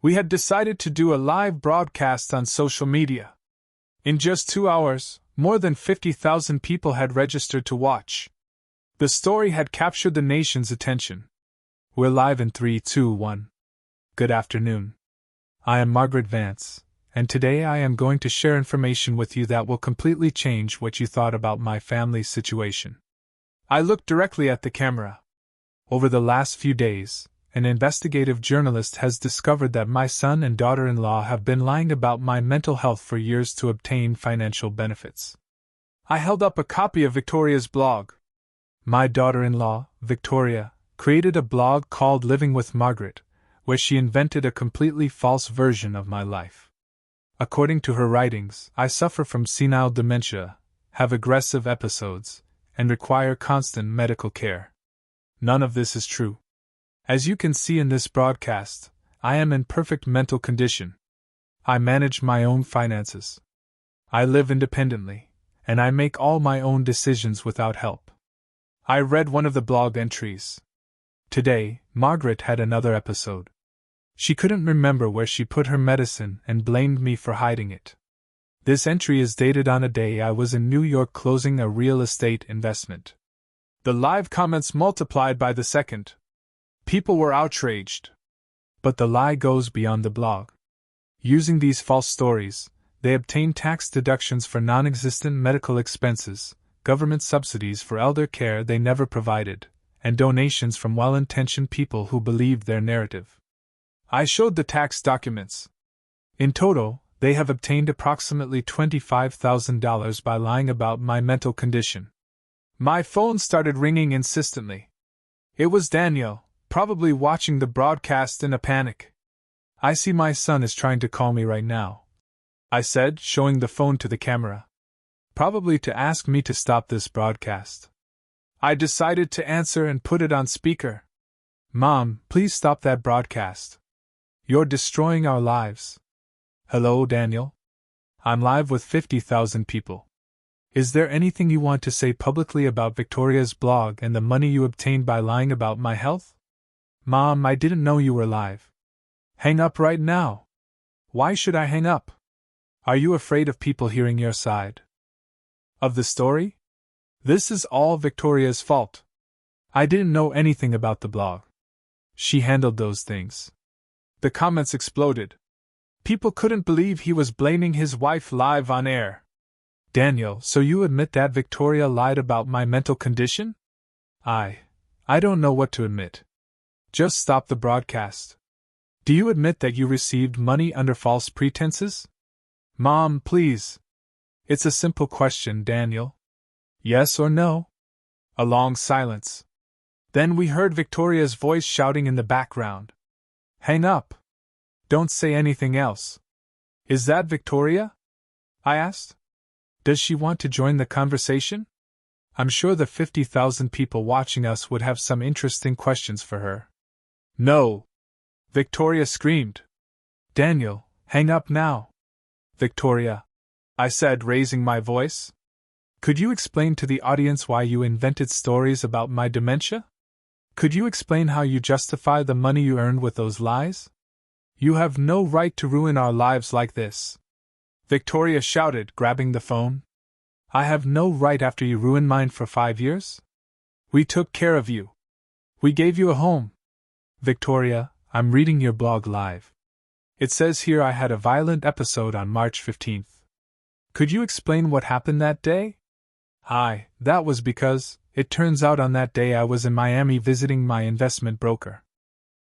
We had decided to do a live broadcast on social media. In just 2 hours, more than 50,000 people had registered to watch. The story had captured the nation's attention. We're live in 3, 2, 1. Good afternoon. I am Margaret Vance, and today I am going to share information with you that will completely change what you thought about my family's situation. I looked directly at the camera. Over the last few days, an investigative journalist has discovered that my son and daughter-in-law have been lying about my mental health for years to obtain financial benefits. I held up a copy of Victoria's blog. My daughter-in-law, Victoria, created a blog called Living with Margaret, where she invented a completely false version of my life. According to her writings, I suffer from senile dementia, have aggressive episodes, and require constant medical care. None of this is true. As you can see in this broadcast, I am in perfect mental condition. I manage my own finances. I live independently, and I make all my own decisions without help. I read one of the blog entries. Today, Margaret had another episode. She couldn't remember where she put her medicine and blamed me for hiding it. This entry is dated on a day I was in New York closing a real estate investment. The live comments multiplied by the second. People were outraged. But the lie goes beyond the blog. Using these false stories, they obtained tax deductions for non-existent medical expenses, government subsidies for elder care they never provided, and donations from well-intentioned people who believed their narrative. I showed the tax documents. In total, they have obtained approximately $25,000 by lying about my mental condition. My phone started ringing insistently. It was Daniel, probably watching the broadcast in a panic. I see my son is trying to call me right now, I said, showing the phone to the camera. Probably to ask me to stop this broadcast. I decided to answer and put it on speaker. Mom, please stop that broadcast. You're destroying our lives. Hello, Daniel. I'm live with 50,000 people. Is there anything you want to say publicly about Victoria's blog and the money you obtained by lying about my health? Mom, I didn't know you were live. Hang up right now. Why should I hang up? Are you afraid of people hearing your side of the story? This is all Victoria's fault. I didn't know anything about the blog. She handled those things. The comments exploded. People couldn't believe he was blaming his wife live on air. Daniel, so you admit that Victoria lied about my mental condition? I don't know what to admit. Just stop the broadcast. Do you admit that you received money under false pretenses? Mom, please. It's a simple question, Daniel. Yes or no? A long silence. Then we heard Victoria's voice shouting in the background. Hang up. Don't say anything else. Is that Victoria? I asked. Does she want to join the conversation? I'm sure the 50,000 people watching us would have some interesting questions for her. No! Victoria screamed. Daniel, hang up now. Victoria, I said, raising my voice. Could you explain to the audience why you invented stories about my dementia? Could you explain how you justify the money you earned with those lies? You have no right to ruin our lives like this. Victoria shouted, grabbing the phone. I have no right after you ruined mine for 5 years? We took care of you. We gave you a home. Victoria, I'm reading your blog live. It says here I had a violent episode on March 15th. Could you explain what happened that day? That was because, it turns out on that day I was in Miami visiting my investment broker.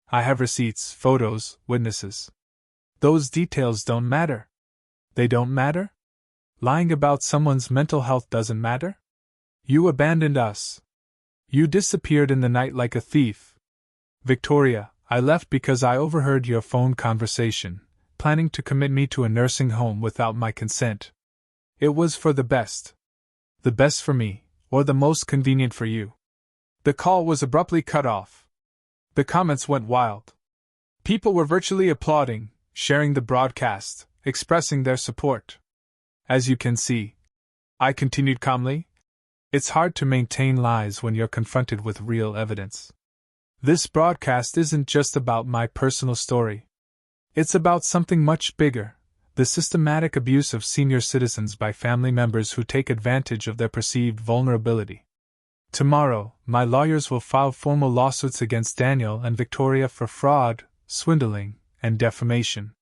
I have receipts, photos, witnesses. Those details don't matter. They don't matter? Lying about someone's mental health doesn't matter? You abandoned us. You disappeared in the night like a thief. Victoria, I left because I overheard your phone conversation, planning to commit me to a nursing home without my consent. It was for the best. The best for me, or the most convenient for you. The call was abruptly cut off. The comments went wild. People were virtually applauding, sharing the broadcast, expressing their support. As you can see, I continued calmly, it's hard to maintain lies when you're confronted with real evidence. This broadcast isn't just about my personal story. It's about something much bigger. The systematic abuse of senior citizens by family members who take advantage of their perceived vulnerability. Tomorrow, my lawyers will file formal lawsuits against Daniel and Victoria for fraud, swindling, and defamation.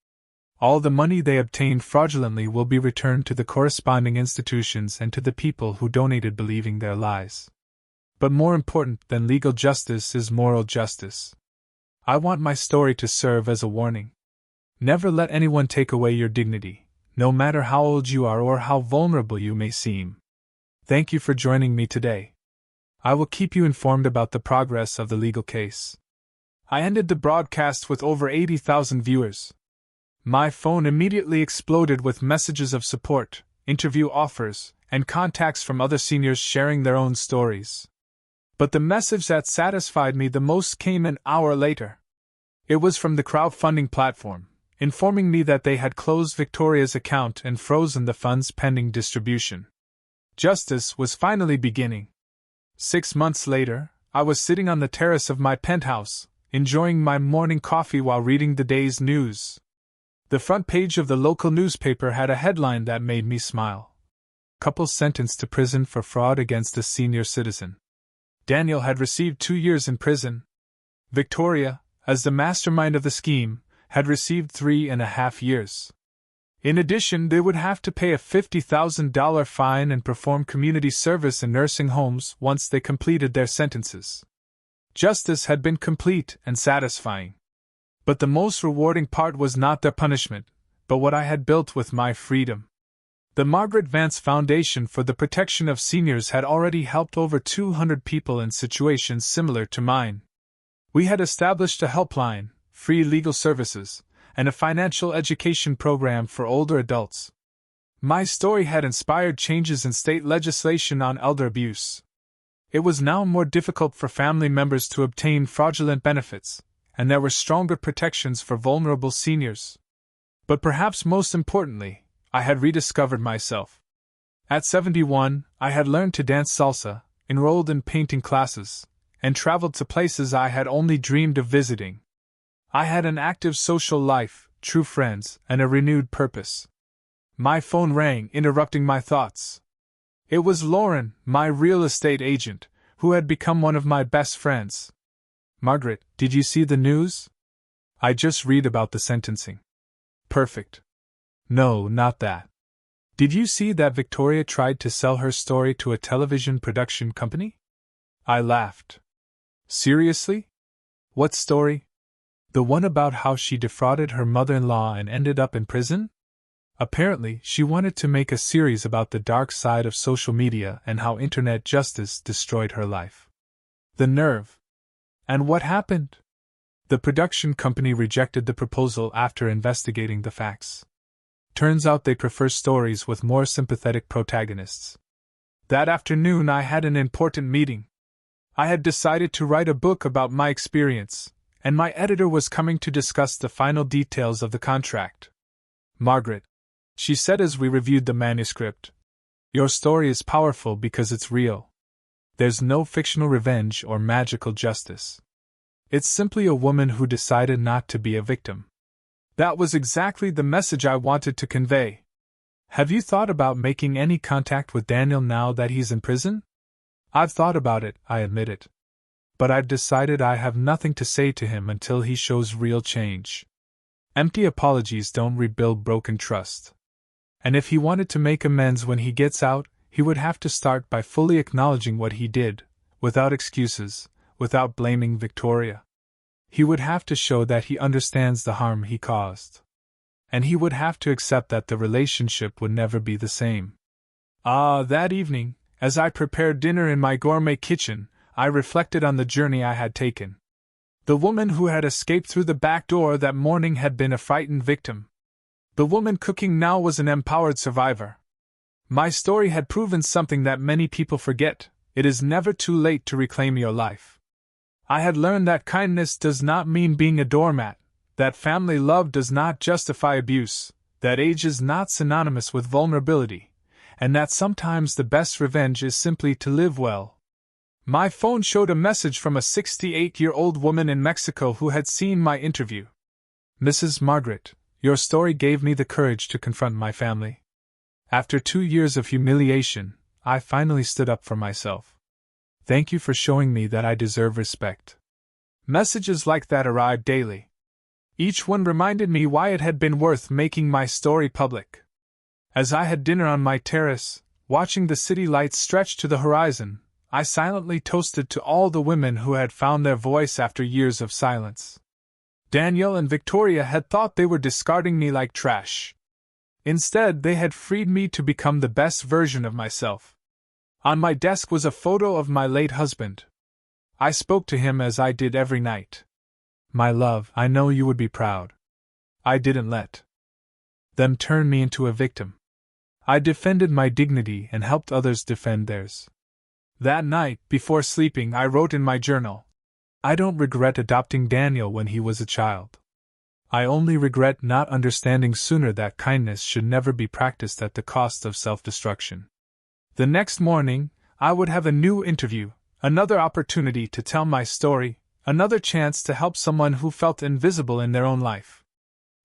All the money they obtained fraudulently will be returned to the corresponding institutions and to the people who donated believing their lies. But more important than legal justice is moral justice. I want my story to serve as a warning. Never let anyone take away your dignity, no matter how old you are or how vulnerable you may seem. Thank you for joining me today. I will keep you informed about the progress of the legal case. I ended the broadcast with over 80,000 viewers. My phone immediately exploded with messages of support, interview offers, and contacts from other seniors sharing their own stories. But the message that satisfied me the most came an hour later. It was from the crowdfunding platform, informing me that they had closed Victoria's account and frozen the funds pending distribution. Justice was finally beginning. 6 months later, I was sitting on the terrace of my penthouse, enjoying my morning coffee while reading the day's news. The front page of the local newspaper had a headline that made me smile. Couple sentenced to prison for fraud against a senior citizen. Daniel had received 2 years in prison. Victoria, as the mastermind of the scheme, had received 3.5 years. In addition, they would have to pay a $50,000 fine and perform community service in nursing homes once they completed their sentences. Justice had been complete and satisfying. But the most rewarding part was not their punishment, but what I had built with my freedom. The Margaret Vance Foundation for the Protection of Seniors had already helped over 200 people in situations similar to mine. We had established a helpline, free legal services, and a financial education program for older adults. My story had inspired changes in state legislation on elder abuse. It was now more difficult for family members to obtain fraudulent benefits, and there were stronger protections for vulnerable seniors. But perhaps most importantly, I had rediscovered myself. At 71, I had learned to dance salsa, enrolled in painting classes, and traveled to places I had only dreamed of visiting. I had an active social life, true friends, and a renewed purpose. My phone rang, interrupting my thoughts. It was Lauren, my real estate agent, who had become one of my best friends. Margaret, did you see the news? I just read about the sentencing. Perfect. No, not that. Did you see that Victoria tried to sell her story to a television production company? I laughed. Seriously? What story? The one about how she defrauded her mother-in-law and ended up in prison? Apparently, she wanted to make a series about the dark side of social media and how internet justice destroyed her life. The nerve. And what happened? The production company rejected the proposal after investigating the facts. Turns out they prefer stories with more sympathetic protagonists. That afternoon I had an important meeting. I had decided to write a book about my experience, and my editor was coming to discuss the final details of the contract. "Margaret," she said as we reviewed the manuscript, "your story is powerful because it's real. There's no fictional revenge or magical justice. It's simply a woman who decided not to be a victim." That was exactly the message I wanted to convey. "Have you thought about making any contact with Daniel now that he's in prison?" "I've thought about it," I admitted. "But I've decided I have nothing to say to him until he shows real change. Empty apologies don't rebuild broken trust. And if he wanted to make amends when he gets out, he would have to start by fully acknowledging what he did, without excuses, without blaming Victoria. He would have to show that he understands the harm he caused. And he would have to accept that the relationship would never be the same." That evening, as I prepared dinner in my gourmet kitchen, I reflected on the journey I had taken. The woman who had escaped through the back door that morning had been a frightened victim. The woman cooking now was an empowered survivor. My story had proven something that many people forget: it is never too late to reclaim your life. I had learned that kindness does not mean being a doormat, that family love does not justify abuse, that age is not synonymous with vulnerability, and that sometimes the best revenge is simply to live well. My phone showed a message from a 68-year-old woman in Mexico who had seen my interview. "Mrs. Margaret, your story gave me the courage to confront my family. After 2 years of humiliation, I finally stood up for myself. Thank you for showing me that I deserve respect." Messages like that arrived daily. Each one reminded me why it had been worth making my story public. As I had dinner on my terrace, watching the city lights stretch to the horizon, I silently toasted to all the women who had found their voice after years of silence. Daniel and Victoria had thought they were discarding me like trash. Instead, they had freed me to become the best version of myself. On my desk was a photo of my late husband. I spoke to him as I did every night. "My love, I know you would be proud. I didn't let them turn me into a victim. I defended my dignity and helped others defend theirs." That night, before sleeping, I wrote in my journal, "I don't regret adopting Daniel when he was a child. I only regret not understanding sooner that kindness should never be practiced at the cost of self-destruction." The next morning, I would have a new interview, another opportunity to tell my story, another chance to help someone who felt invisible in their own life.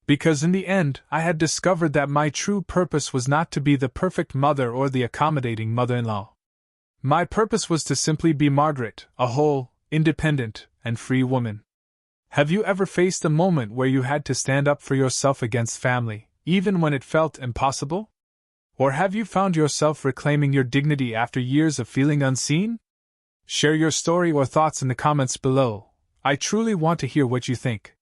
Because in the end, I had discovered that my true purpose was not to be the perfect mother or the accommodating mother-in-law. My purpose was to simply be Margaret, a whole, independent, and free woman. Have you ever faced a moment where you had to stand up for yourself against family, even when it felt impossible? Or have you found yourself reclaiming your dignity after years of feeling unseen? Share your story or thoughts in the comments below. I truly want to hear what you think.